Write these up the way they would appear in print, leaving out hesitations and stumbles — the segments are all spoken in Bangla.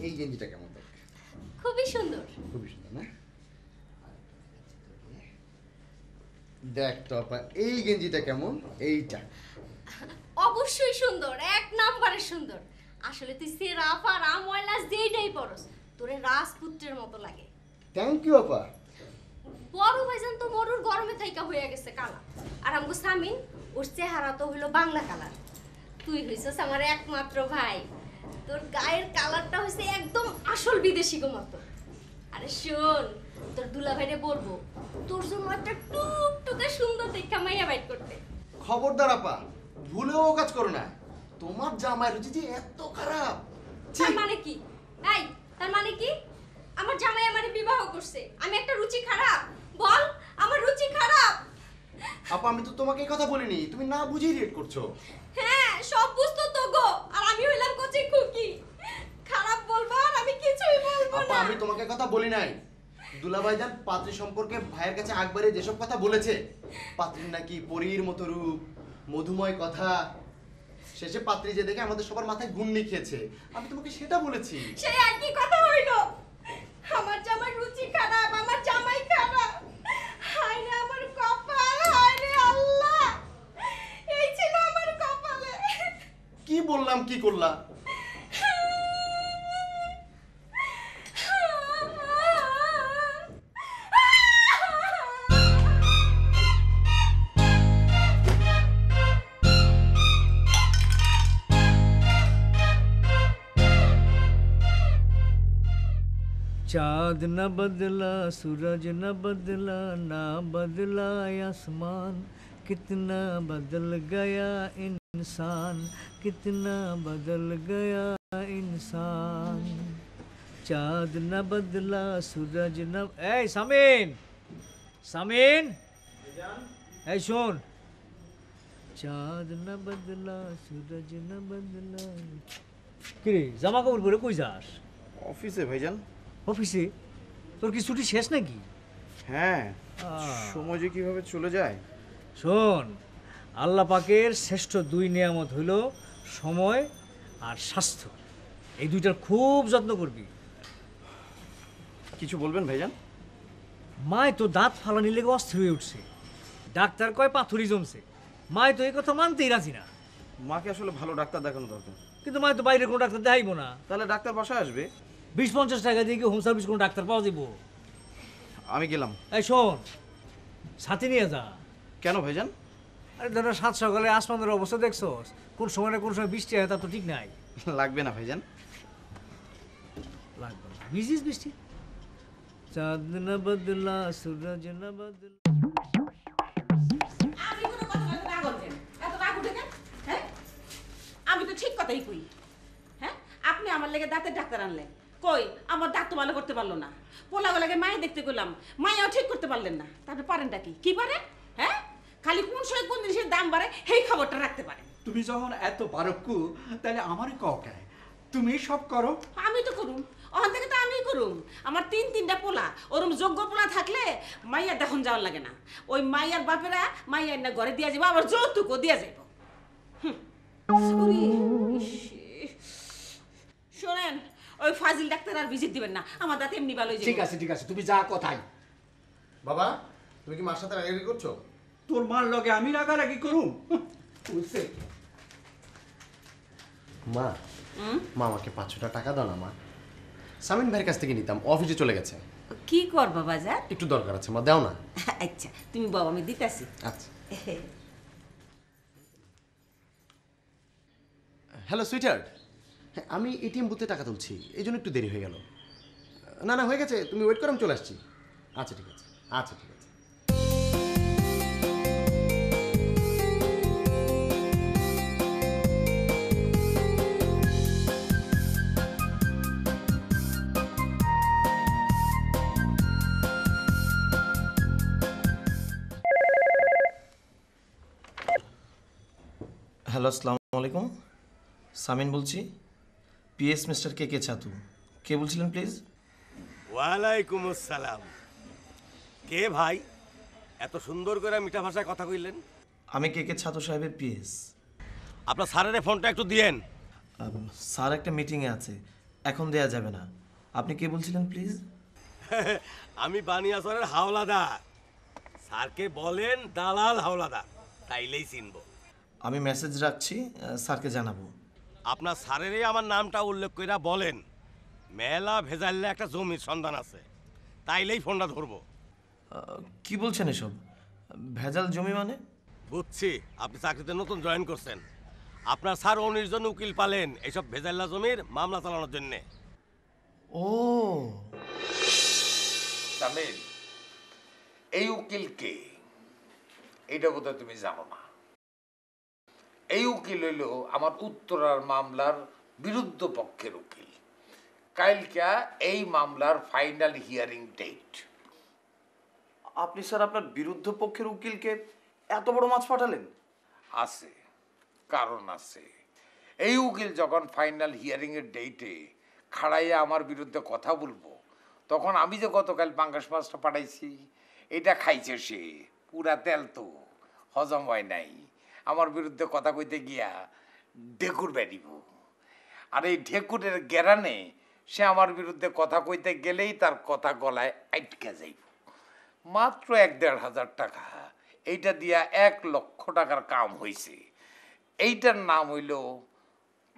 এই গেঞ্জিটা কেমন দেখ? খুবই সুন্দর। খুবই সুন্দর না? দেখ তো আপা, এই গেঞ্জিটা কেমন? এইটা অবশ্যই সুন্দর, এক নাম্বারের সুন্দর। আসলে তুই সেরা ফারা ময়লা যেইটাই পরস তোরে রাজপুত্রের মতো লাগে। থ্যাংক ইউ আপা। বড় ভাইজান তো মরুর গরমে থাইকা হয়ে গেছে কালা, আর আমগো সামিন ওর চেহারা তো হইলো বাংলা কালার। তুই হইছস আমার একমাত্র ভাই, তোর গায়ের কালারটা হইছে একদম আসল বিদেশি গো মতো। আরে শোন, তোর দুলাভাইরে বলবো তোর জন্য একটা টুকটুকে সুন্দর দেখা মাইয়া বাইট করতে। খবরদার আপা, ভুলেও কাজ করো না। তোমার জামাই রুচি যে এত খারাপ। তার মানে কি? এই, তার মানে কি? আমার জামাই আমারে বিবাহ করছে, আমি একটা রুচি খারাপ? বল, আমার রুচি খারাপ? আপা, আমি তো তোমাকে এই কথা বলিনি, তুমি না বুঝেই রিয়েক্ট করছো। হ্যাঁ, সব বুঝতো তো গো, আর আমি হইলাম কচি খুকি। খারাপ বলবা আর আমি কিছুই বলবো আপা, না। আমি তোমাকে কথা বলি নাই। দুলাভাইজান পাত্রী সম্পর্কে ভাইয়ের কাছে একবারে যেসব কথা বলেছে, পাত্রীর নাকি পরীর মতো রূপ, মধুময় কথা, শেষে পাত্রী যে দেখে আমাদের সবার মাথায় ঘুন্নি খেয়েছে, আমি তোমাকে সেটা বলেছি। সেই একই কথা হইলো, আমার জামাই রুচি খারাপ, আমার জামাই খারাপ। হায় রে আমার কপাল, হায় রে আল্লাহ, এই ছিল আমার কপালে। কি বললাম, কি করলা? चाँद न बदला, सूरज न बदला, ना बदला आसमान, कितना बदल गया इंसान, कितना बदल गया इंसान। चाँद न बदला, सूरज न। ए सामीन, सामीन, ए सुन। चाँद न बदला, सूरज न बदला। কিরে জামা কাপড় পরে কই যাস? অফিসে ভাইজান। অফিসে? তোর কি ছুটি শেষ নাকি? হ্যাঁ, সময় যে কিভাবে চলে যায়। শোন, আল্লাহ পাকের শ্রেষ্ঠ দুই নিয়ামত হইল সময় আর স্বাস্থ্য। এই দুইটার খুব যত্ন করবি। কিছু বলবেন ভাইজান? মায় তো দাঁত ফালানি লেগে অস্থির হয়ে উঠছে, ডাক্তার কয় পাথুরি জমছে। মায় তো এই কথা মানতেই রাজি না। মাকে আসলে ভালো ডাক্তার দেখানো দরকার। কিন্তু মায় তো বাইরে কোনো ডাক্তার দেখাইবো না। তাহলে ডাক্তার বাসায় আসবে। 20-50 টাকা দিয়ে কি হোম সার্ভিস কোনো ডাক্তার পাওয়া যাবো? আমি গেলাম। এই শোন, সাথে নিয়ে যা। কেন ভাইজান? আরে ধরো 7 সকালে আসমানের অবস্থা দেখছোস, কোন সময় না কোন সময় বৃষ্টি হয়, তা তো ঠিক নাই। লাগবে না ভাইজান। লাগবে না, ভিজিস বৃষ্টি। চাঁদ না বদলা, সূরজ না বদলা। আমি কোনো কথা বলতে না বলছেন, এত রাগ উঠে কেন? হ্যাঁ, আমি তো ঠিক কথাই কই। হ্যাঁ, আপনি আমার লেগে দাঁতের ডাক্তার আনলেন, কই আমার দাঁত তো ভালো করতে পারলো না। পোলাগুলাকে মায়ে দেখতে গেলাম, মায়াও ঠিক করতে পারলেন না। তারপরে পারেনটা কি? কি পারেন? হ্যাঁ, খালি কোন সময় কোন জিনিসের দাম বাড়ে সেই খবরটা রাখতে পারেন। তুমি যখন এত বারক্কু, তাহলে আমারই কওকে, তুমি সব করো। আমি তো করুম, ওখান থেকে তো আমিই করুম। আমার তিনটা পোলা, ওরম যোগ্য পোলা থাকলে মাইয়ার দেখুন যাওয়ার লাগে না। ওই মাইয়ার বাপেরা মাইয়ার না ঘরে দিয়া যাবো, আবার যৌতুকও দিয়া যাইব। শোনেন, ওই ফাজিল ডাক্তার আর ভিজিট দিবেন না, আমার দাঁত এমনি ভালো হয়ে যাবে। ঠিক আছে, ঠিক আছে, তুমি যা কথাই। বাবা, তুমি কি মার সাথে রাগারাগি করছো? তোর মার লগে আমি রাগারাগি করুম? বুঝছে? মা, মা আমাকে 500 টাকা দাও না মা। সামিন ভাইয়ের কাছ থেকে নিতাম, অফিসে চলে গেছে। কি করবা বাজার? একটু দরকার আছে মা, দাও না। আচ্ছা তুমি বাবা, আমি দিতাছি। আচ্ছা। হ্যালো সুইটার, হ্যাঁ আমি এটিএম বুথে টাকা তুলছি, এই জন্য একটু দেরি হয়ে গেল। না না, হয়ে গেছে, তুমি ওয়েট করো, আমি চলে আসছি। আচ্ছা ঠিক আছে, আচ্ছা ঠিক আছে। হ্যালো, আসসালামু আলাইকুম। সামিন বলছি, পিএস মিস্টার কে কে ছাতু। কে বলছিলেন প্লিজ? ওয়ালাইকুম আসসালাম। কে ভাই এত সুন্দর করে মিঠা ভাষায় কথা কইলেন? আমি কে কে ছাতু সাহেবের পিএস। আপনার স্যারের ফোনটা একটু দিয়েন। স্যার একটা মিটিংয়ে আছে, এখন দেয়া যাবে না। আপনি কে বলছিলেন প্লিজ? আমি বানিয়াচরের হাওলাদার। স্যারকে বলেন দালাল হাওলাদার, তাইলেই চিনব। আমি মেসেজ রাখছি, স্যারকে জানাবো। আপনার স্যারেরই আমার নামটা উল্লেখ কইরা বলেন মেলা ভেজাইলে একটা জমির সন্ধান আছে, তাইলেই ফোনটা ধরবো। কি বলছেন এসব? ভেজাল জমি মানে? বুঝছি, আপনি চাকরিতে নতুন জয়েন করছেন। আপনার স্যার 19 জন উকিল পালেন এইসব ভেজাইলা জমির মামলা চালানোর জন্যে। ও, জানেন এই উকিল কে? এইটা বোধহয় তুমি জানো না। এই উকিল হইল আমার উত্তরার মামলার বিরুদ্ধ পক্ষের উকিল। কালকা এই মামলার ফাইনাল হিয়ারিং ডেট। আপনি স্যার আপনার বিরুদ্ধ পক্ষের উকিলকে এত বড় মাছ পাঠালেন? আছে, কারণ আছে। এই উকিল যখন ফাইনাল হিয়ারিং এর ডেটে খাড়াইয়া আমার বিরুদ্ধে কথা বলবো, তখন আমি যে গতকাল পাঙ্গাস মাছটা পাঠাইছি এটা খাইছে সে, পুরা তেল তো হজম হয় নাই। আমার বিরুদ্ধে কথা কইতে গিয়া ঢেকুর বেরিব, আর এই ঢেকুরের গেরানে সে আমার বিরুদ্ধে কথা কইতে গেলেই তার কথা গলায় আটকে যাইব। মাত্র 1-1.5 টাকা, এইটা দিয়া 1 লক্ষ টাকার কাম হইছে। এইটার নাম হইল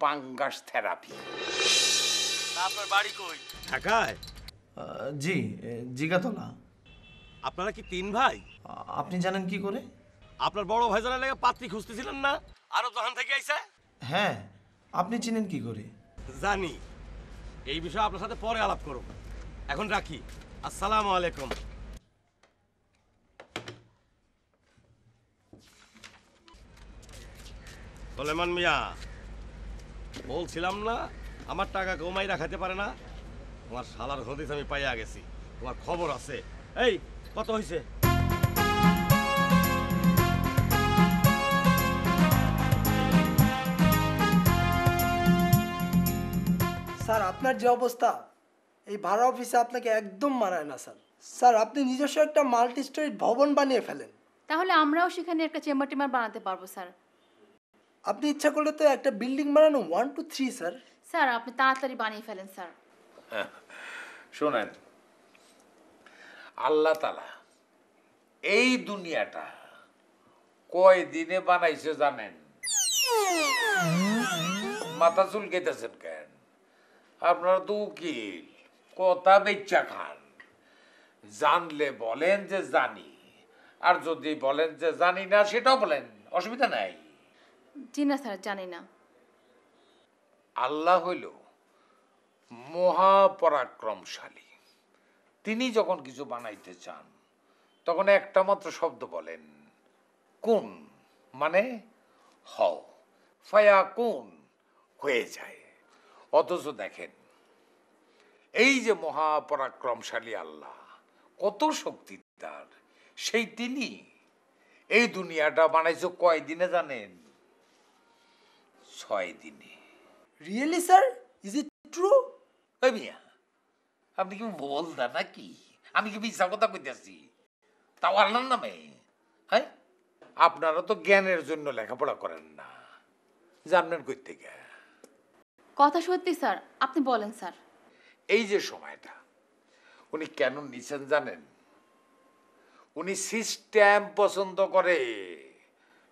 পাঙ্গাস থেরাপি। আপনার বাড়ি কই? ঢাকায়? জি, জিগাতলা। আপনারা কি 3 ভাই? আপনি জানেন কি করে? আপনার বড় ভাইজানের লেগে পাত্রী খুঁজতেছিলেন না, আরো দোকান থেকে আইছে? হ্যাঁ, আপনি চিনেন কি করে? জানি, এই বিষয়ে আপনার সাথে পরে আলাপ করব। এখন রাখি, আসসালামু আলাইকুম। সোলেমান মিয়া, বলছিলাম না আমার টাকা কমাই রাখাতে পারে না? তোমার শালার হদিস আমি পাইয়া গেছি, তোমার খবর আছে। এই কত হয়েছে? স্যার আপনার যে অবস্থা, এই ভাড়া অফিসে আপনাকে একদম মানায় না স্যার। স্যার আপনি নিজস্ব একটা মাল্টি স্টোরি ভবন বানিয়ে ফেলেন। তাহলে আমরাও সেখানে একটা চেম্বার টেম্বার বানাতে পারবো স্যার। আপনি ইচ্ছা করলে তো একটা বিল্ডিং বানানো 1 to 3 স্যার। স্যার আপনি তাড়াতাড়ি বানিয়ে ফেলেন স্যার। শোনেন, আল্লাহ তাআলা এই দুনিয়াটা কয় দিনে বানাইছে জানেন? মাথা চুলকাইতেছেন কেন? আপনারা তো উকিল, কথা বেচ্চা খান। জানলে বলেন যে জানি, আর যদি বলেন যে জানি না সেটাও বলেন, অসুবিধা নাই। জি না স্যার, জানি না। আল্লাহ হইল মহাপরাক্রমশালী। তিনি যখন কিছু বানাইতে চান তখন একটা মাত্র শব্দ বলেন, কুন, মানে হও, ফায়া কুন, হয়ে যায়। অথচ দেখেন এই যে মহাপরাক্রমশালী আল্লাহ, কত শক্তি তার, সেই তিনি এই দুনিয়াটা বানাইছে কয় দিনে জানেন? 6 দিনে। Really sir? Is it true? ওই মিয়া, আপনি কি বলতা নাকি? আমি কি মিথ্যা কথা কইতেছি? তাও আল্লাহর নামে? হ্যাঁ, আপনারা তো জ্ঞানের জন্য লেখাপড়া করেন না, জানবেন কই থেকে? কথা সত্যি স্যার, আপনি বলেন স্যার। এই যে সময়টা উনি কেন নিছেন জানেন? উনি সিস্টেম পছন্দ করে,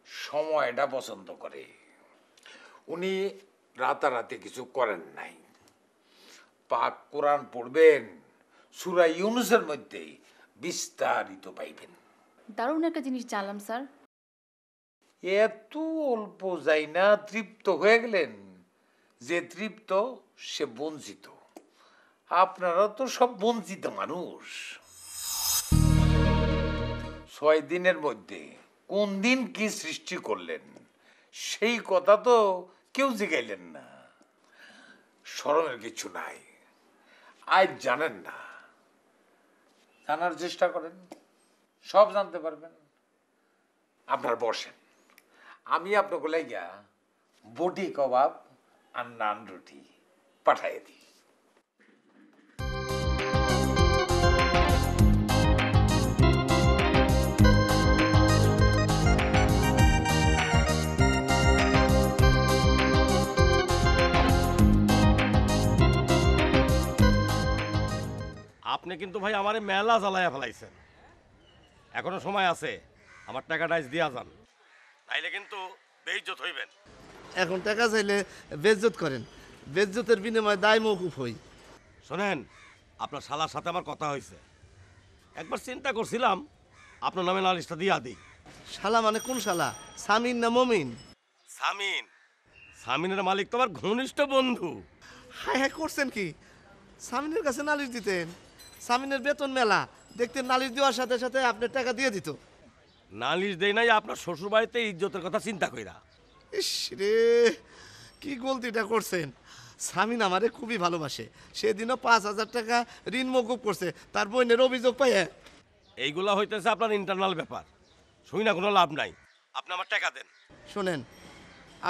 সময়টা পছন্দ করে। উনি রাতারাতি কিছু করেন নাই। পাক কোরআন পড়বেন, সূরা ইউনূসের মধ্যে বিস্তারিত পাইবেন। দারুণ একটা জিনিস জানলাম স্যার। এত অল্প যাই না তৃপ্ত হয়ে গেলেন? যে তৃপ্ত সে বঞ্চিত। আপনারা তো সব বঞ্চিত মানুষ। 6 দিনের মধ্যে কোন দিন কি সৃষ্টি করলেন সেই কথা তো কেউ জিগাইলেন না। শরমের কিছু নাই। আজ জানেন না, জানার চেষ্টা করেন, সব জানতে পারবেন। আপনার বসেন, আমি আপনাকে লাইগা বটি কাবাব আর নান রুটি পাঠাই দিই। আপনি কিন্তু ভাই আমারে মেলা জ্বালাইয়া ফেলাইছেন। এখনো সময় আছে, আমার টাকাটা আজ দিয়া যান, নাইলে কিন্তু বেইজ্জত হইবেন। এখন টাকা চাইলে বেজ্জত করেন, বেজ্জতের বিনিময়ে দায় মৌকুফ হই। শোনেন, আপনার শালার সাথে আমার কথা হয়েছে, একবার চিন্তা করছিলাম আপনার নামে নালিশটা দিয়া দিই। শালা মানে কোন শালা, সামিন না মমিন? সামিন, সামিনের মালিক তোমার ঘনিষ্ঠ বন্ধু। হায় হায় করছেন কি, সামিনের কাছে নালিশ দিতেন? সামিনের বেতন মেলা, দেখতেন নালিশ দেওয়ার সাথে সাথে আপনার টাকা দিয়ে দিত। নালিশ দেই নাই আপনার শ্বশুর বাড়িতে ইজ্জতের কথা চিন্তা কইরা। ইস রে, কি গলতিটা করছেন। সামিন আমারে খুবই ভালোবাসে, সেদিনও 5,000 টাকা ঋণ মকুব করছে তার বোনের অভিযোগ পাইয়ে। এইগুলা হইতেছে আপনার ইন্টারনাল ব্যাপার, শুই না কোনো লাভ নাই। আপনি আমার টাকা দেন। শোনেন,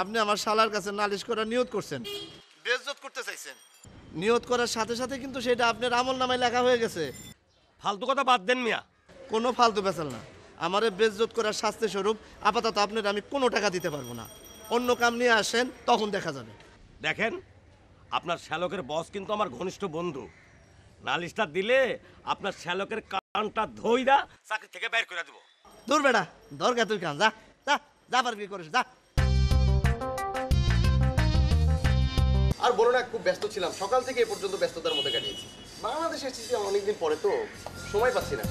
আপনি আমার শালার কাছে নালিশ করার নিয়ত করছেন, বেজ্জত করতে চাইছেন। নিয়ত করার সাথে সাথে কিন্তু সেটা আপনার আমল নামায় লেখা হয়ে গেছে। ফালতু কথা বাদ দেন মিয়া। কোনো ফালতু বেচাল না, আমারে বেজ্জত করার শাস্তি স্বরূপ আপাতত আপনার আমি কোনো টাকা দিতে পারবো না। অন্য কাম নিয়ে আসেন, তখন দেখা যাবে। দেখেন, আপনার শ্যালকের বস কিন্তু আমার ঘনিষ্ঠ বন্ধু। নালিশটা দিলে আপনার শ্যালকের কানটা ধইরা চাকরি থেকে বের করে দেবো। দূর বেটা, দরকার তুই কান, যা যা যা পারবি করিস, যা। আর বলো না, খুব ব্যস্ত ছিলাম, সকাল থেকে এ পর্যন্ত ব্যস্ততার মধ্যে কাটিয়েছি। বাংলাদেশে এসেছি অনেকদিন পরে, তো সময় পাচ্ছি না।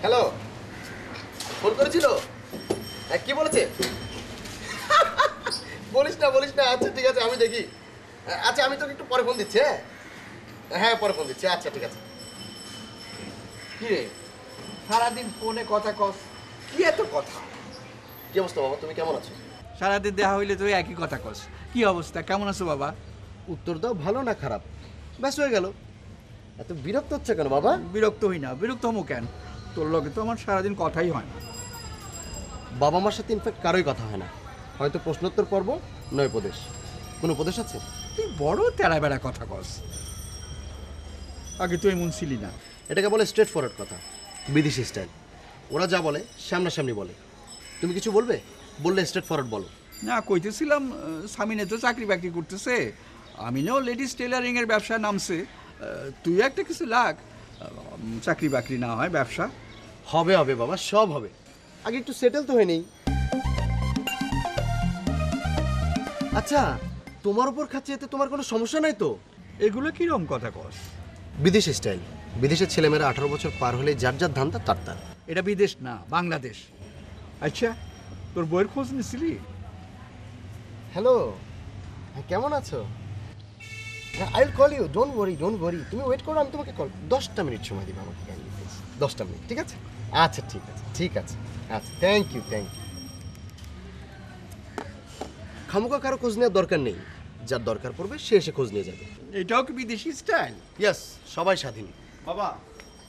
হ্যালো, ফোন করেছিল? কি বলেছে? বলিস না। আচ্ছা ঠিক আছে, আমি দেখি। আচ্ছা, আমি তোকে একটু পরে ফোন দিচ্ছি। হ্যাঁ পরে ফোন দিচ্ছি। আচ্ছা ঠিক আছে। কি রে, সারাদিন ফোনে কথা কস, কি এত কথা? কি অবস্থা বাবা, তুমি কেমন আছো? সারাদিন দেখা হইলে তুই একই কথা কস। কি অবস্থা, কেমন আছো বাবা? উত্তর দাও, ভালো না খারাপ? ব্যাস হয়ে গেল। এত বিরক্ত হচ্ছে কেন বাবা? বিরক্ত হই না, বিরক্ত হমো কেন? তোর লগে তো আমার সারাদিন কথাই হয় না। বাবা মার সাথে ইনফ্যাক্ট কারোই কথা হয় না, হয়তো প্রশ্নোত্তর পর্ব, নয় উপদেশ। কোন উপদেশ আছে? তুই বড় তেরা বেড়া কথা কস, আগে তুই এমন ছিলি না। এটাকে বলে স্ট্রেট ফরওয়ার্ড কথা, বিদেশি স্টাইল। ওরা যা বলে সামনাসামনি বলে। তুমি কিছু বলবে, বললে স্ট্রেট ফরওয়ার্ড বলো। না, কইতেছিলাম সামিনে তো চাকরি বাকরি করতেছে, আমিনেও লেডিস টেলারিংয়ের ব্যবসায় নামছে। তুই একটা কিছু লাগ, চাকরি বাকরি না হয় ব্যবসা হবে। হবে বাবা, সব হবে, আগে একটু সেটেল তো হয়ে নেই। আচ্ছা, তোমার উপর খাচ্ছে, এতে তোমার কোনো সমস্যা নাই তো? এগুলো কিরকম কথা কস? বিদেশি স্টাইল, বিদেশের ছেলেমেয়েরা 18 বছর পার হলে যার যার ধান্দা তার তার। এটা বিদেশ না, বাংলাদেশ। আচ্ছা, তোর বইয়ের খোঁজ নিছিলি? হ্যালো, কেমন আছো? I will call you, don't worry. তুমি ওয়েট করো, আমি তোমাকে কল। 10টা মিনিট সময় দিবে আমাকে, 10টা মিনিট, ঠিক আছে? আচ্ছা ঠিক আছে। আচ্ছা, থ্যাংক ইউ। খামোকা কারো খোঁজ নেওয়ার দরকার নেই, যার দরকার পড়বে সে এসে খোঁজ নিয়ে যাবে। এটাও কি বিদেশি স্টাইল? ইয়েস, সবাই স্বাধীন। বাবা,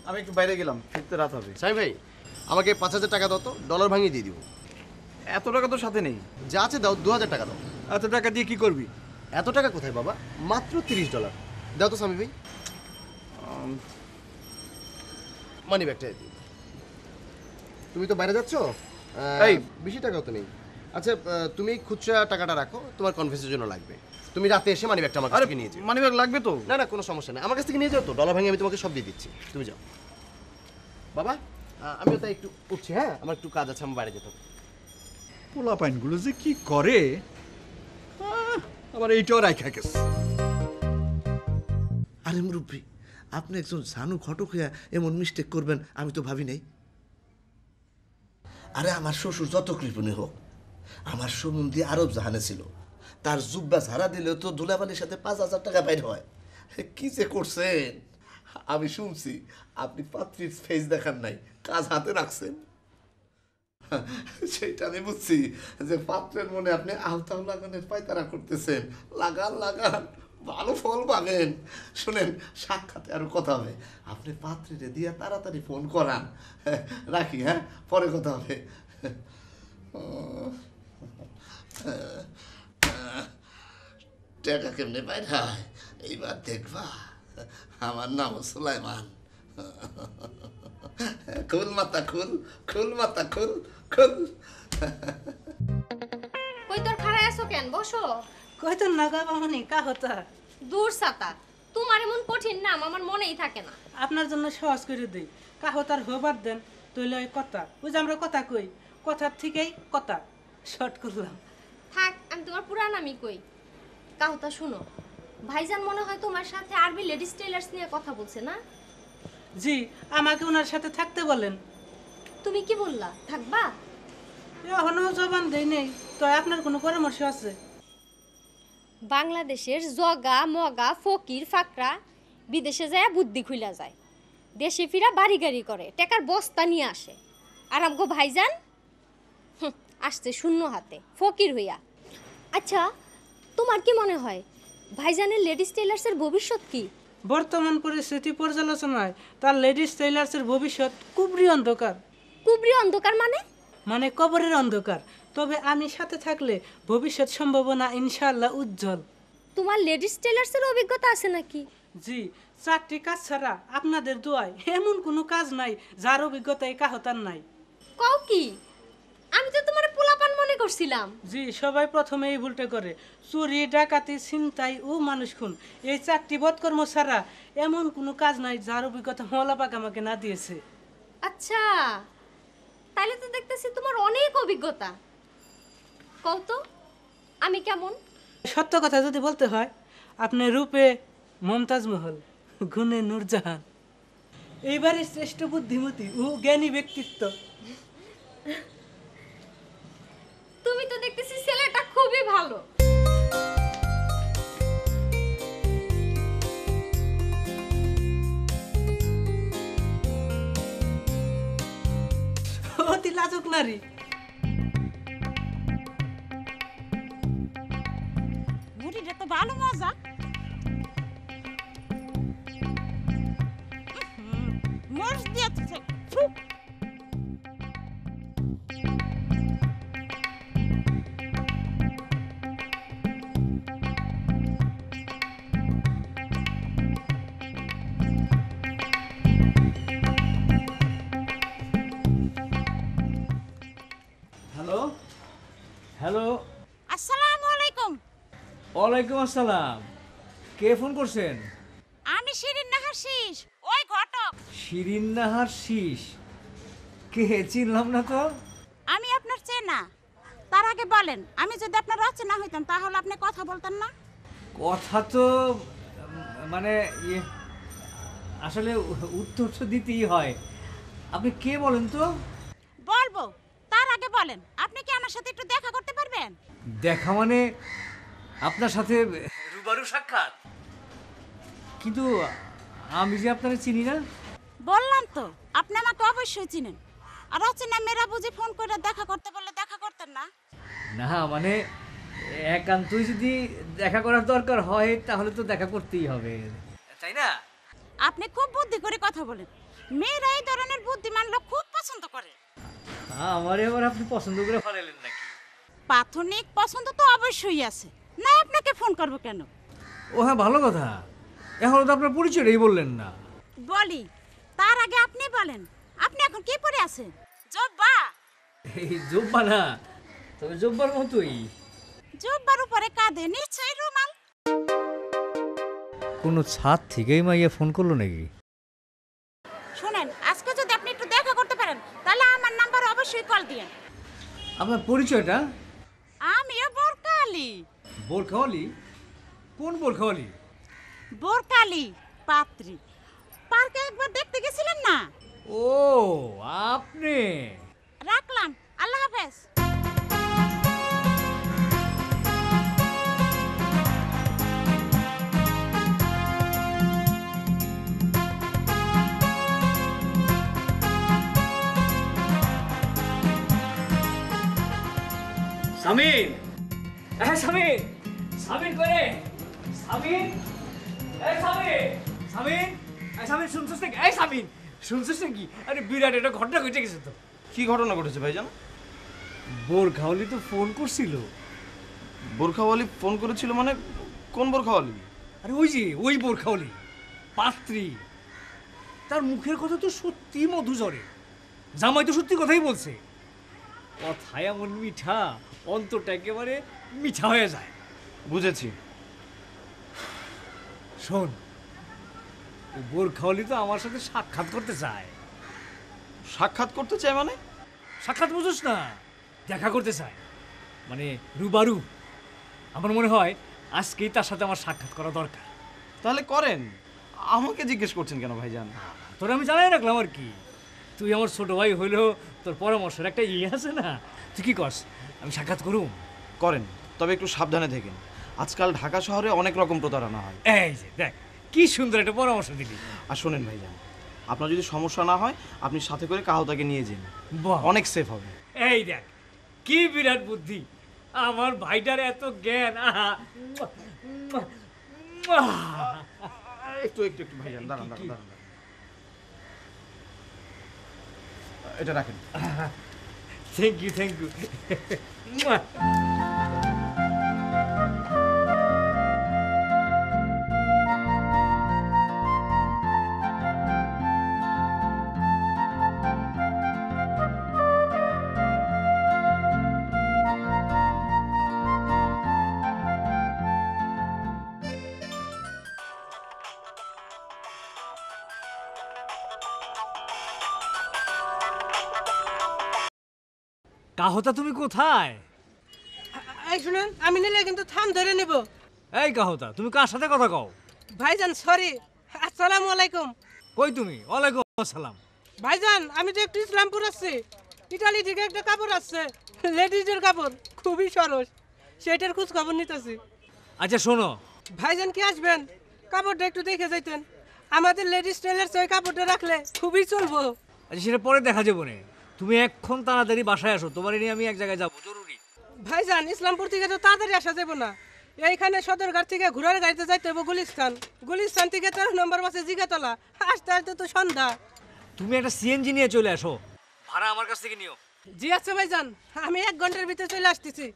আমি একটু বাইরে গেলাম, ফিরতে রাত হবে। সাই ভাই, আমাকে 5,000 টাকা দাও তো, ডলার ভাঙিয়ে দিয়ে দিব। এত টাকা তো সাথে নেই। যা আছে দাও, 2,000 টাকা দাও। এত টাকা দিয়ে কি করবি? এত টাকা কোথায় বাবা, মাত্র $30 দাও তো স্বামী ভাই। মানি ব্যাগটা দিই। তুমি তো বাইরে যাচ্ছ, এই বেশি টাকাও তো নেই। আচ্ছা, তুমি খুচরা টাকাটা রাখো, তোমার কনফারেন্সের জন্য লাগবে। তুমি রাতে এসে মানি ব্যাগটা আমার কাছ থেকে নিয়ে যাও। মানি ব্যাগ লাগবে তো? না কোনো সমস্যা নেই, আমার কাছ থেকে নিয়ে যাও তো, ডলার ভাঙিয়ে আমি তোমাকে সব দিয়ে দিচ্ছি। তুমি যাও বাবা, আমিও তাই একটু উঠছি। হ্যাঁ, আমার একটু কাজ আছে, আমি বাইরে যেতে হবে। পোলাপাইনগুলো যে কি করে, আবার এইটাও রাখা গেছে। আরে মুরব্বী, আপনি একজন জানু ঘটক হইয়া এমন মিস্টেক করবেন আমি তো ভাবি নাই। আরে আমার শ্বশুর যত কৃপণী হোক, আমার সম্বন্ধে আরব জাহানে ছিল, তার জুব্বা ঝাড়া দিলেও তো ধুলাবালির সাথে 5,000 টাকা বাইর হয়। কি যে করছেন, আমি শুনছি আপনি পাত্রীর ফেস দেখান নাই, কাজ হাতে রাখছেন। সেটা আমি বুঝছি যে পাত্রের মনে আপনি আহতাও লাগানের পায়তারা করতেছেন। লাগান, ভালো ফল পাবেন। শুনেন, সাক্ষাতে আরো কথা হবে, আপনি পাত্রীরে দিয়ে তাড়াতাড়ি ফোন করান। রাখি, হ্যাঁ, পরে কথা হবে। টাকা কেমনে বাইর হয় এইবার দেখবা। আমার নাম সুলাইমান। খুল মাথা খুল, খুল মাথা খুল, খুল। কই তোর খাড়ায় আছো কেন? বসো। কই তো নাগা বামনি কা হতা দূর সাতা, তোমার এমন কঠিন নাম আমার মনেই থাকে না। আপনার জন্য সহজ করে দেই, কা হতার হবার দেন তইলে ওই কথা, ওই যে আমরা কথা কই, কথার থেকেই কথা শর্ট করলাম। থাক, আমি তোমার পুরা নামই কই। কাহতা শুনো, ভাইজান মনে হয় তোমার সাথে আরবি লেডিস টেলার্স নিয়ে কথা বলছে না? জি, আমাকে ওনার সাথে থাকতে বলেন। তুমি কি বললা, থাকবা? এখনো জবান দেই নেই, তো আপনার কোনো পরামর্শ আছে? বাংলাদেশের জগা মগা ফকির ফাকরা বিদেশে যায় বুদ্ধি খুইলা যায়, দেশে ফিরা বাড়ি গাড়ি করে, টাকার বস্তা নিয়ে আসে। আর আমগো ভাইজান আসছে শূন্য হাতে, ফকির হইয়া। আচ্ছা, তোমার কি মনে হয় ভাইজানের লেডিস টেলার্সের ভবিষ্যৎ কি? বর্তমান পরিস্থিতি পর্যালোচনায় তার লেডিস টেইলার্সের ভবিষ্যৎ কুবরি অন্ধকার। কুবরি অন্ধকার মানে? মানে কবরের অন্ধকার। তবে আমি সাথে থাকলে ভবিষ্যৎ সম্ভাবনা ইনশাআল্লাহ উজ্জ্বল। তোমার লেডিস টেলার্সের অভিজ্ঞতা আছে নাকি? জি, চারটি কাজ ছাড়া আপনাদের দোয়ায় এমন কোনো কাজ নাই যার অভিজ্ঞতা এই কাহতার নাই। কও কি? আমি তো তোমার পোলাপান মনে করছিলাম। জি, সবাই প্রথমে এই ভুলটা করে, চুরি ডাকাতি ছিনতাই ও মানুষ খুন, এই চারটি বদকর্ম ছাড়া এমন কোনো কাজ নাই যার অভিজ্ঞতা মৌলাপাক আমাকে না দিয়েছে। আচ্ছা, তাহলে তো দেখতেছি তোমার অনেক অভিজ্ঞতা। কও তো আমি কেমন? সত্য কথা যদি বলতে হয়, আপনি রূপে মমতাজ মহল, গুণে নূরজাহান, এইবারের শ্রেষ্ঠ বুদ্ধিমতী ও জ্ঞানী ব্যক্তিত্ব। তুমি তো দেখতেছি ছেলেটা খুবই ভালো। অতি লাজুক নারী। মুড়িটা তো ভালো মজা। মরিচ দিয়েছে। হ্যালো হ্যালো, আসসালামু আলাইকুম। ওয়ালাইকুম আসসালাম। কে ফোন করছেন? আমি শিরিন নাহার শীষ, ওই ঘটক। শিরিন নাহার শীষ? কে, চিনলাম না তো। আমি আপনার চেনা। তার আগে বলেন, আমি যদি আপনার অচেনা হইতাম তাহলে আপনি কথা বলতেন না? কথা তো মানে আসলে উত্তর তো দিতেই হয়। আপনি কে বলেন তো? বলবো, তার আগে বলেন, আপনি কি আমার সাথে একটু দেখা করতে পারবেন? দেখা মানে আপনার সাথে রুবারু সাক্ষাৎ? কিন্তু আমি যে আপনারা চিনি না। বললাম তো, আপনি আমাকে অবশ্যই চিনেন। আর অচেনা মেয়েরা বুঝি ফোন করে দেখা করতে বললে দেখা করতেন না? না মানে একান্তই যদি দেখা করার দরকার হয় তাহলে তো দেখা করতেই হবে, তাই না? আপনি খুব বুদ্ধি করে কথা বলেন। মেয়েরা এই ধরনের বুদ্ধিমান লোক খুব পছন্দ করে। আমারে আবার আপনি পছন্দ করে ফেলেন নাকি? প্রাথমিক পছন্দ তো অবশ্যই আছে, না আপনাকে ফোন করব কেন? ও হ্যাঁ, ভালো কথা। এখন তো আপনার পরিচয়টাই বললেন না। বলি, তার আগে আপনি বলেন, আপনি এখন কি পরে আছেন? জব্বা? এই জব্বা না, তবে জব্বার মতোই। জব্বার উপরে কাঁধে নিশ্চয়ই রুমাল। কোনো ছাদ থেকেই মাইয়া ফোন করলো নাকি? শুনেন, আজকে যদি আপনি একটু দেখা করতে পারেন তাহলে আমার নাম্বার অবশ্যই কল দিয়েন। আপনার পরিচয়টা? আমিও বোরকালি। বোরখাওয়ালি? কোন বোরখাওয়ালি? বোরকালি পাত্রী। পার্কে একবার দেখতে গেছিলেন না? ও আপনি। রাখলাম, আল্লাহ হাফেজ। সামিন, হ্যাঁ সামিন, সামিন করে, সামিন, এই সামিন, সামিন, এই সামিন শুনছিস নাকি? এই সামিন শুনছিস নাকি? আরে বিরাট একটা ঘটনা ঘটে গেছে তো। কি ঘটনা ঘটেছে ভাইজান? বোরখাওয়ালি তো ফোন করছিল। বোরখাওয়ালি ফোন করেছিল মানে? কোন বোরখাওয়ালি? আরে ওই যে ওই বোরখাওয়ালি পাত্রী, তার মুখের কথা তো সত্যি মধু ঝরে। জামাই তো সত্যি কথাই বলছে, কথায় এমন মিঠা, অন্তরটা একেবারে মিঠা হয়ে যায়। বুঝেছি। শোন, ওই বোরখাওয়ালি তো আমার সাথে সাক্ষাৎ করতে চায়। সাক্ষাৎ করতে চাই মানে? সাক্ষাৎ বুঝোস না, দেখা করতে চায়, মানে রুবারু। আমার মনে হয় আজকেই তার সাথে আমার সাক্ষাৎ করা দরকার। তাহলে করেন, আমাকে জিজ্ঞেস করছেন কেন ভাইজান? তোর আমি জানাই রাখলাম আর কি, তুই আমার ছোট ভাই হইলেও তোর পরামর্শের একটা আছে না। তুই কি করস, আমি সাক্ষাৎ করুম? করেন, তবে একটু সাবধানে থাকেন। আজকাল ঢাকা শহরে অনেক রকম প্রতারণা হয়। এই যে দেখ কি সুন্দর একটা পরামর্শ দিলি। আর শোনেন ভাইজান, আপনার যদি সমস্যা না হয় আপনি সাথে করে কাহতাকে নিয়ে যান, বাহ, অনেক সেফ হবে। এই দেখ কি বিরাট বুদ্ধি, আমার ভাইটার এত জ্ঞান। আহা, একটু একটু একটু ভাইজান, দাঁড়ান দাঁড়ান দাঁড়ান, এটা রাখেন। Thank you thank you. কাহতা তুমি কোথায়? এই শুনেন, আমি নিলে কিন্তু থাম ধরে নিব। এই কাহতা, তুমি কার সাথে কথা কও? ভাইজান সরি, আসসালামু আলাইকুম। কই তুমি? ওয়ালাইকুম আসসালাম। ভাইজান আমি তো একটু ইসলামপুর আসছি, ইটালি থেকে একটা কাপড় আসছে, লেডিজের কাপড়, খুবই সরস, সেটার খোঁজ খবর নিতেছি। আচ্ছা শোনো ভাইজান কি আসবেন? কাপড়টা একটু দেখে যাইতেন, আমাদের লেডিস টেলার্স ওই কাপড়টা রাখলে খুবই চলবো। আচ্ছা সেটা পরে দেখা যাবে না, তুমি এখন তাড়াতাড়ি বাসায় আসো, তোমার নিয়ে আমি এক জায়গায় যাবো জরুরি। ভাইজান ইসলামপুর থেকে তো তাড়াতাড়ি আসা যাবো না, এইখানে সদরঘাট থেকে ঘোড়ার গাড়িতে যাইতে হবে গুলিস্তান, গুলিস্তান থেকে 13 নম্বর বাসে জিগাতলা, আসতে আসতে তো সন্ধ্যা। তুমি একটা সিএনজি নিয়ে চলে আসো, ভাড়া আমার কাছ থেকে নিও। জি আচ্ছা ভাইজান, আমি 1 ঘন্টার ভিতরে চলে আসতেছি।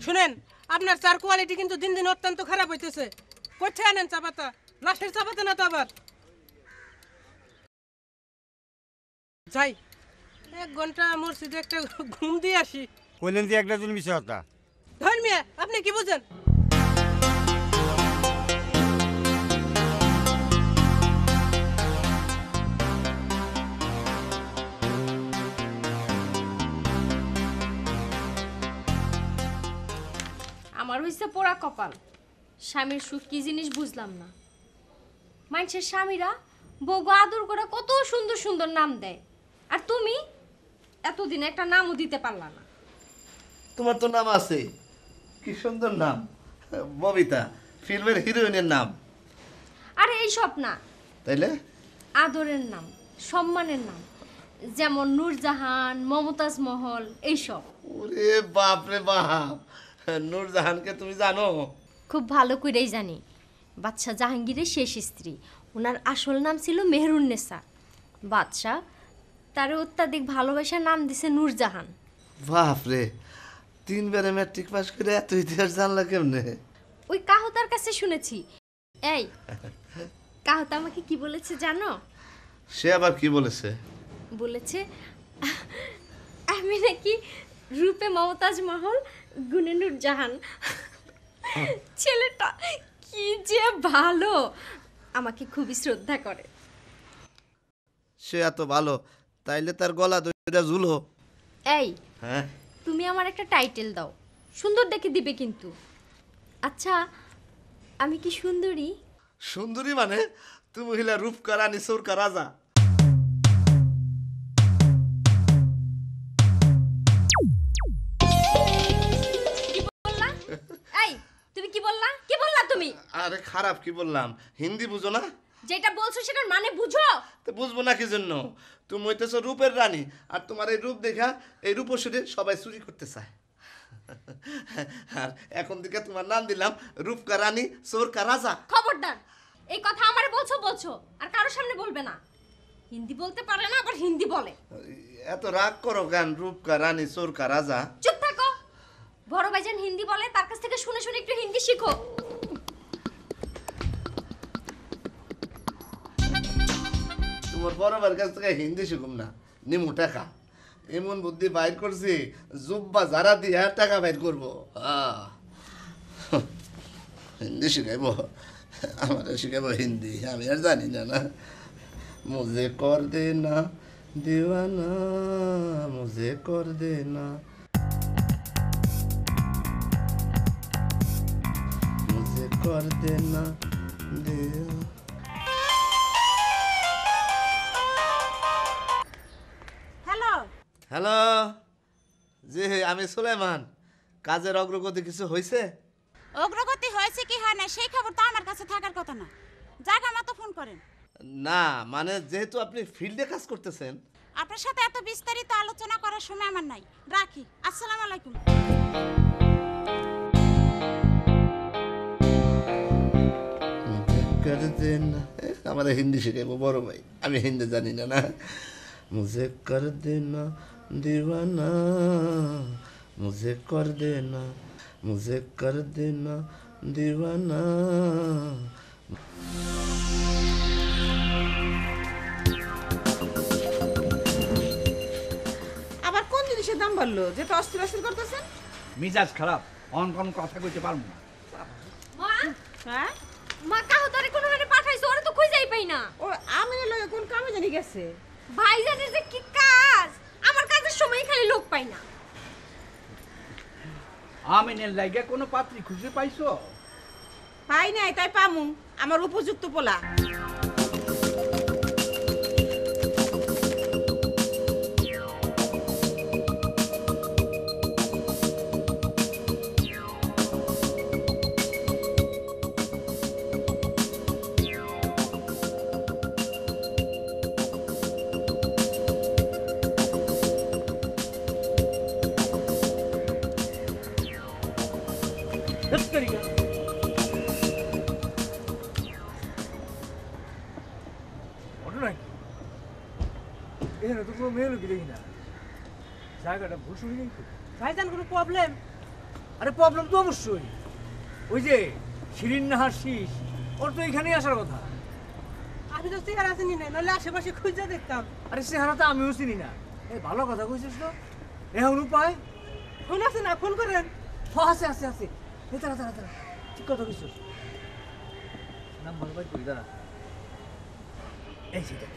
শুনেন, আপনার চার কোয়ালিটি কিন্তু দিন দিন অত্যন্ত খারাপ হইতেছে। কোথায় আনেন চা পাতা? লাশের চা পাতা না তো আবার। যাই 1 ঘন্টা মসজিদে একটা ঘুম দিয়ে আসি। কইলেন যে একটা দিন মিশে কথা। ধর্মিয়া আপনি কি বুঝেন? আমার হইছে পোড়া কপাল, স্বামীর সুখ কি জিনিস বুঝলাম না। মানুষের স্বামীরা বউকে আদর করে কত সুন্দর সুন্দর নাম দেয়, আর তুমি এতদিন একটা নামও দিতে পারলা না। তোমার তো নাম আছে, কি সুন্দর নাম, ববিতা, ফিল্মের হিরোইনের নাম। আরে এইসব না, তাইলে আদরের নাম, সম্মানের নাম, যেমন নূরজাহান, মমতাজ মহল, এইসব। ওরে বাপ রে বাপ, নূরজাহানকে তুমি জানো? খুব ভালো করেই জানি, বাদশাহ জাহাঙ্গীরের শেষ স্ত্রী। ওনার আসল নাম ছিল মেহরুন্নেসা। বাদশাহ তার অত্যাধিক ভালোবাসার নাম দিছে নূরজাহান। বাপ রে, 3 বারে ম্যাট্রিক পাস করে এত ইতিহাস জানলা কেমনে? ওই কাহতার কাছে শুনেছি। এই কাহতা আমাকে কি বলেছে জানো? সে আবার কি বলেছে? বলেছে আমি নাকি রূপে মমতাজ মহল, গুণে নূরজাহান। ছেলেটা কি যে ভালো, আমাকে খুবই শ্রদ্ধা করে। সে এত ভালো, তাইলে তার গলা দুইটা ঝুলো। এই হ্যাঁ, তুমি আমার একটা টাইটেল দাও, সুন্দর দেখে দিবে কিন্তু। আচ্ছা আমি কি সুন্দরী? সুন্দরী মানে তুমি হইলা রূপকা রানী, সৌরকা রাজা। কি বললা? এই তুমি কি বললা? কি বললা তুমি? আরে খারাপ কি বললাম, হিন্দি বুঝো না? যেটা বলছো সেটার মানে বুঝো। তো বুঝবো না কি জন্য? তুমি হইতেছো রূপের রানী, আর তোমার এই রূপ দেখা এই রূপসীরে সবাই চুরি করতে চায়। আর এখন থেকে তোমার নাম দিলাম রূপকা রানী, সৌরকা রাজা। খবরদার, এই কথা আমারে বলছো আর কারোর সামনে বলবে না। হিন্দি বলতে পারে না, আবার হিন্দি বলে। এত রাগ করো কেন রূপকা রানী চোরকা রাজা? চুপ থাকো। বড় ভাইজান হিন্দি বলে, তার কাছ থেকে শুনে শুনে একটু হিন্দি শিখো। তোমার বড়বার কাছ থেকে হিন্দি শিখুম না, নিমু টাকা। এমন বুদ্ধি বাইর করছি, জুব্বা যারা দিয়ে টাকা বাইর করবো। হিন্দি শিখাইব, আমার শিখাইব হিন্দি, আমি আর জানি না। না মুঝে কর দে না দিওয়ানা, মুঝে কর দে না, মুঝে কর দে না দিওয়ানা। হ্যালো, জি আমি সুলাইমান। কাজের অগ্রগতি কিছু হয়েছে? অগ্রগতি হয়েছে কি হয় না সেই খবর তো আমার কাছে থাকার কথা না। জায়গা মতো ফোন করেন। না মানে যেহেতু আপনি ফিল্ডে কাজ করতেছেন। আপনার সাথে এত বিস্তারিত আলোচনা করার সময় আমার নাই, রাখি। আসসালামু আলাইকুম। আমার হিন্দি শিখাইবো বড় ভাই, আমি হিন্দি জানি না। না মুঝে কর দেনা দিওয়ানা, মুঝে কর দেনা, মুঝে কর দেনা দিওয়ানা। আবার কোন জিনিসের দাম বাড়লো যেটা অস্থির অস্থির করতেছেন? মিজাজ খারাপ, অন কোন কথা কইতে পারবো না। মা, হ্যাঁ মা কাহতারে কোনো মানে পাঠাইছো, ওরে তো খুঁজেই পাই না। ও আমিনের লগে কোন কামে জানি গেছে। ভাইজানের যে কি কাজ, আমার কাজের সময় খালি লোক পাই না। আমিনের লাগে কোনো পাত্রী খুঁজে পাইছো? পাই নাই, তাই পামু আমার উপযুক্ত পোলা। এখানে তো কোনো মেয়ে লোক দেখি না, জায়গাটা ভুল শুনি নেই তো। ভাইজান কোনো প্রবলেম? আরে প্রবলেম তো অবশ্যই। ওই যে শিরিন নাহার শীষ, ওর তো এখানেই আসার কথা। আমি তো চেহারা চিনি না, নাহলে আশেপাশে খুঁজে দেখতাম। আরে চেহারা তো আমিও চিনি না। এই ভালো কথা কইছিস তো, এখন উপায় ফোন আছে না, ফোন করেন। আছে আছে আছে, এই তারা তারা তারা ঠিক কথা কইছিস। নাম্বার ভাই কই দাঁড়া, এই সেটা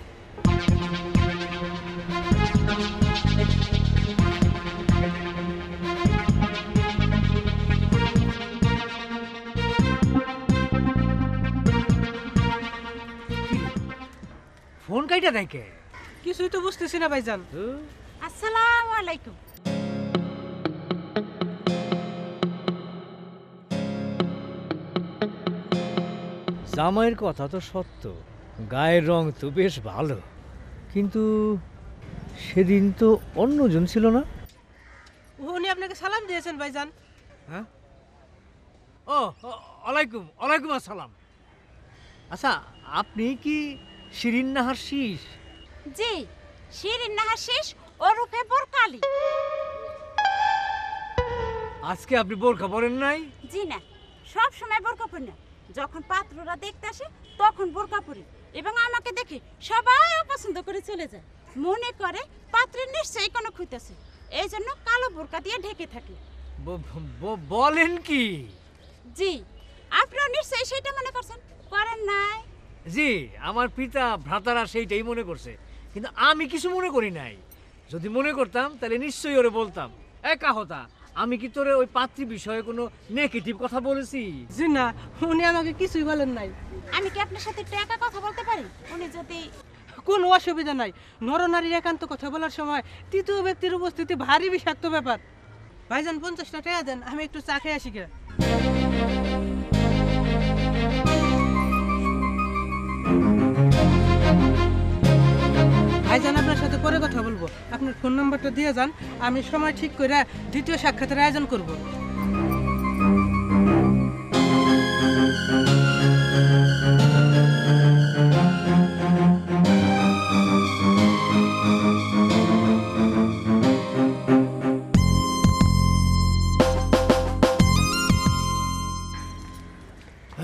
ফোন কাইটা দেখে কিছুই তো বুঝতেছি না ভাইজান। আসসালামু আলাইকুম। জামাইয়ের কথা তো সত্য, গায়ের রং তো বেশ ভালো, কিন্তু সেদিন তো অন্যজন ছিল না। উনি আপনাকে সালাম দিয়েছেন ভাইজান। হ্যাঁ, ও ওয়ালাইকুম ওয়ালাইকুম আসসালাম। আচ্ছা, আপনি কি শিরিন নাহার শীষ? জি, শিরিন নাহার শীষ ওরফে বোরকালি। আজকে আপনি বোরকা পরেন নাই? জি না, সব সময় বোরকা পরি না। যখন পাত্ররা দেখতে আসে তখন বোরকা পরি, এবং আমাকে দেখে সবাই অপছন্দ করে চলে যায়। মনে করে পাত্রের নিশ্চয়ই কোনো খুঁত আছে, এই জন্য কালো বোরকা দিয়ে ঢেকে থাকে। বলেন কি? জি, আপনারা নিশ্চয়ই সেটা মনে করছেন, করেন নাই? জি, আমার পিতা ভ্রাতারা সেইটাই মনে করছে, কিন্তু আমি কিছু মনে করি নাই। যদি মনে করতাম তাহলে নিশ্চয়ই ওরে বলতাম, একা হতা আমি কি তোরে ওই পাত্রী বিষয়ে কোনো নেগেটিভ কথা বলেছি? জি না, উনি আমাকে কিছুই বলেন নাই। আমি কি আপনার সাথে একটু একা কথা বলতে পারি? উনি যদি কোনো অসুবিধা নাই। নরনারীর একান্ত কথা বলার সময় তৃতীয় ব্যক্তির উপস্থিতি ভারী বিষাক্ত ব্যাপার। ভাইজান 50টা টাকা দেন, আমি একটু চা খেয়ে আসি গে। ভাইজান আপনার সাথে পরে কথা বলবো, আপনার ফোন নাম্বারটা দিয়ে যান, আমি সময় ঠিক করে দ্বিতীয় সাক্ষাতের আয়োজন করব।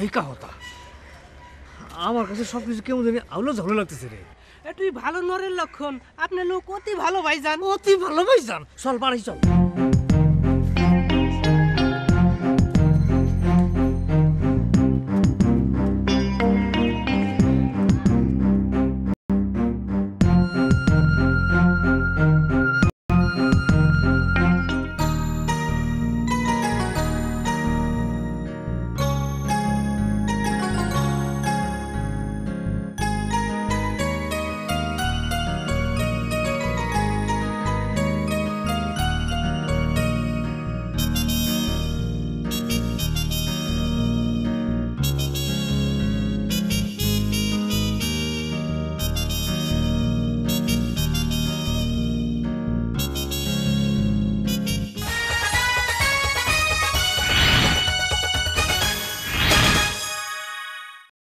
এই কাহতা আমার কাছে সব কিছু কেমন জানি আউলো ঝাউলো লাগতেছে রে। এটুই ভালো নরের লক্ষণ। আপনার লোক অতি ভালো ভাইজান। অতি ভালো ভাইজান, চল বাড়ি চল।